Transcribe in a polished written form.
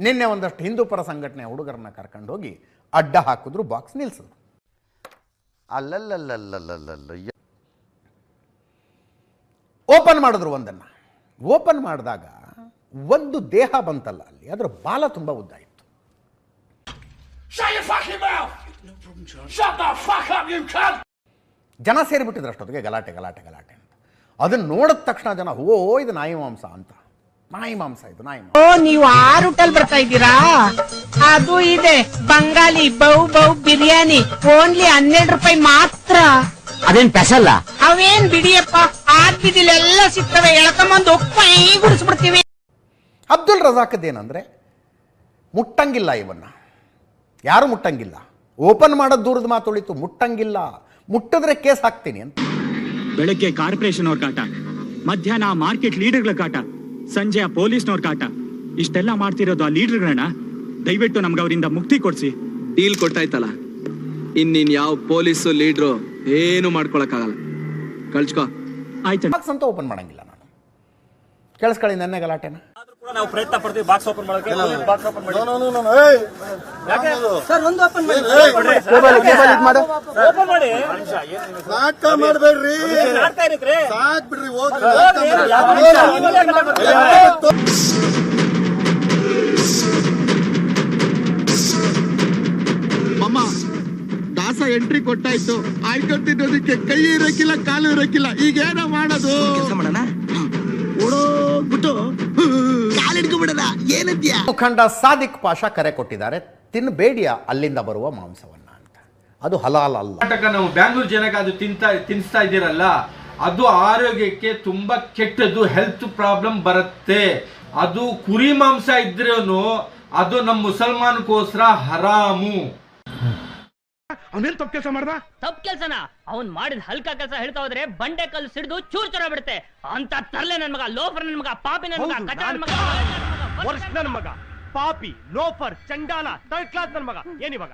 ನಿನ್ನೆ ಒಂದಷ್ಟು ಹಿಂದೂ ಪರ ಸಂಘಟನೆ ಹುಡುಗರನ್ನ ಕರ್ಕೊಂಡು ಹೋಗಿ ಅಡ್ಡ ಹಾಕಿದ್ರು, ಬಾಕ್ಸ್ ನಿಲ್ಲಿಸಿದ್ರು. ಅಲ್ಲಲ್ಲಲ್ಲಲ್ಲಲ್ಲಲ್ಲ ಓಪನ್ ಮಾಡಿದ್ರು. ಒಂದನ್ನು ಓಪನ್ ಮಾಡಿದಾಗ ಒಂದು ದೇಹ ಬಂತಲ್ಲ, ಅಲ್ಲಿ ಅದರ ಬಾಲ ತುಂಬ ಉದ್ದ ಇತ್ತು. ಜನ ಸೇರಿಬಿಟ್ಟಿದ್ರು ಅಷ್ಟೊತ್ತಿಗೆ, ಗಲಾಟೆ ಗಲಾಟೆ ಗಲಾಟೆ ಅಂತ. ಅದನ್ನು ನೋಡಿದ ತಕ್ಷಣ ಜನ ಓ ಇದು ನಾಯಿ ಮಾಂಸ ಅಂತ, ನಾಯಿ ಮಾಂಸ ಇದು, ನಾಯಿ ಮಾಂಸ. ಓ, ನೀವು 6 ಹೋಟೆಲ್ ಬರ್ತಾ ಇದ್ದೀರಾ? ಅದು ಇದೆ ಬಂಗಾಲಿ ಬೌ ಬೌ ಬಿರಿಯಾನಿ, ಓನ್ಲಿ 12 ರೂಪಾಯಿ ಮಾತ್ರ. ಅದೇನ್ ಸ್ಪೆಷಲ್? ಅವೇನ್ ಬಿಡಿಯಪ್ಪ, ಬಿದಿಲೆಲ್ಲ ಸಿಗ್ತವೆ, ಎಳ್ಕೊಂಬಂದು ಒಪ್ಪೈ ಗುಡಿಸ್ಬಿಡ್ತೀವಿ. ಅಬ್ದುಲ್ ರಜಾಕದ್ದೇನಂದ್ರೆ ಮುಟ್ಟಂಗಿಲ್ಲ, ಇವನ್ನ ಯಾರು ಮುಟ್ಟಂಗಿಲ್ಲ. ಓಪನ್ ಮಾಡೋದು ದೂರದ ಮಾತುಳಿತು, ಮುಟ್ಟಂಗಿಲ್ಲ, ಮುಟ್ಟಿದ್ರೆ ಕೇಸ್ ಹಾಕ್ತೀನಿ ಅಂತ. ಬೆಳಗ್ಗೆ ಕಾರ್ಪೊರೇಷನ್ ಅವ್ರ ಕಾಟ, ಮಧ್ಯಾಹ್ನ ಮಾರ್ಕೆಟ್ ಲೀಡರ್ಗಳ ಕಾಟ, ಸಂಜೆ ಪೊಲೀಸ್ನವ್ರ ಕಾಟ. ಇಷ್ಟೆಲ್ಲ ಮಾಡ್ತಿರೋದು ಆ ಲೀಡರ್ಗಳನ್ನ. ದಯವಿಟ್ಟು ನಮ್ಗೆ ಅವರಿಂದ ಮುಕ್ತಿ ಕೊಡ್ಸಿ. ಡೀಲ್ ಕೊಟ್ಟಾಯ್ತಲ್ಲ, ಇನ್ನಿನ್ ಯಾವ ಪೊಲೀಸು ಲೀಡ್ರು ಏನು ಮಾಡ್ಕೊಳಕ್ಕಾಗಲ್ಲ. ಕಳ್ಸ್ಕೋ. ಆಯ್ತು. ಬಾಕ್ಸ್ ಅಂತ ಓಪನ್ ಮಾಡಂಗಿಲ್ಲ ನಾನು. ಕೇಳಿಸ್ಕೊಳ್ಳಿ ನೆನ್ನೆ ಗಲಾಟೆನ. ನಾವು ಪ್ರಯತ್ನ ಪಡ್ತೀವಿ ಬಾಕ್ಸ್ ಓಪನ್ ಮಾಡೋಕೆ. ಬಾಕ್ಸ್ ಓಪನ್ ಮಾಡಿ ಸರ್, ಒಂದು ಓಪನ್ ಮಾಡಿ. ಓಪನ್ ಮಾಡಿ. ನಾಟಕ ಮಾಡಬೇಡ್ರಿ, ನಾಟಕ ಇರುತ್ತೆ. ಸಾಕ್ ಬಿಡ್ರಿ, ಹೋಗ್ರಿ. ಮಮ್ಮ, ದಾಸ ಎಂಟ್ರಿ ಕೊಟ್ಟಾಯ್ತು. ಆಯ್ಕೊಂಡು ತಿನ್ನೋದಕ್ಕೆ ಕೈ ಇರಕ್ಕಿಲ್ಲ, ಕಾಲು ಇರಕ್ಕಿಲ್ಲ. ಈಗ ಏನೋ ಮಾಡೋದು? ಕೆಲಸ ಮಾಡೋಣ, ಓಡೋಗ್ಬಿಟ್ಟು ಕಾಲಿಡ್ಕೊಂಡ್ಬಿಡೋಣ. ಏನಂತ್ಯ? ಮುಖಂಡ ಸಾದಿಕ್ ಪಾಷಾ ಕರೆ ಕೊಟ್ಟಿದ್ದಾರೆ, ತಿನ್ನಬೇಡಿಯ ಅಲ್ಲಿಂದ ಬರುವ ಮಾಂಸವನ್ನ ಅಂತ. ಅದು ಹಲಾಲ್ ಅಲ್ಲ. ನಾವು ಬ್ಯಾಂಗ್ಳೂರ್ ಜನಕ್ಕೆ ಅದು ತಿನ್ನಿಸ್ತಾ ಇದ್ದೀರಲ್ಲ, ಅದು ಆರೋಗ್ಯಕ್ಕೆ ತುಂಬಾ ಕೆಟ್ಟದ್ದು, ಹೆಲ್ತ್ ಪ್ರಾಬ್ಲಮ್ ಬರುತ್ತೆ. ಅದು ಕುರಿ ಮಾಂಸ ಇದ್ರೂ ಅದು ನಮ್ಮ ಮುಸಲ್ಮಾನ್ಗೋಸ್ಕರ ಹರಾಮು. ಅವನೇನ್ ತಪ್ಪು ಕೆಲಸ ಮಾಡ್ದ? ತಪ್ಪು ಕೆಲಸನ ಅವ್ನ್ ಮಾಡಿದ ಹಲ್ಕ ಕೆಲಸ ಹೇಳ್ತಾ ಹೋದ್ರೆ ಬಂಡೆ ಕಲ್ಲು ಸಿಡಿದು ಚೂರ್ ಚೂರ ಬಿಡುತ್ತೆ. ಅಂತ ತರ್ಲೆ ನನ್ ಮಗ, ಲೋಫರ್ ನನ್ ಮಗ, ಪಾಪಿ ನನ್ ಮಗ, ಕಚ ನನ್ ಮಗ, ವರ್ಷ ನನ್ ಮಗ, ಪಾಪಿ, ಲೋಫರ್, ಚಂಡಾಲ, ಥರ್ಡ್ ಕ್ಲಾಸ್ ನನ್ ಮಗ. ಏನಿವಾಗ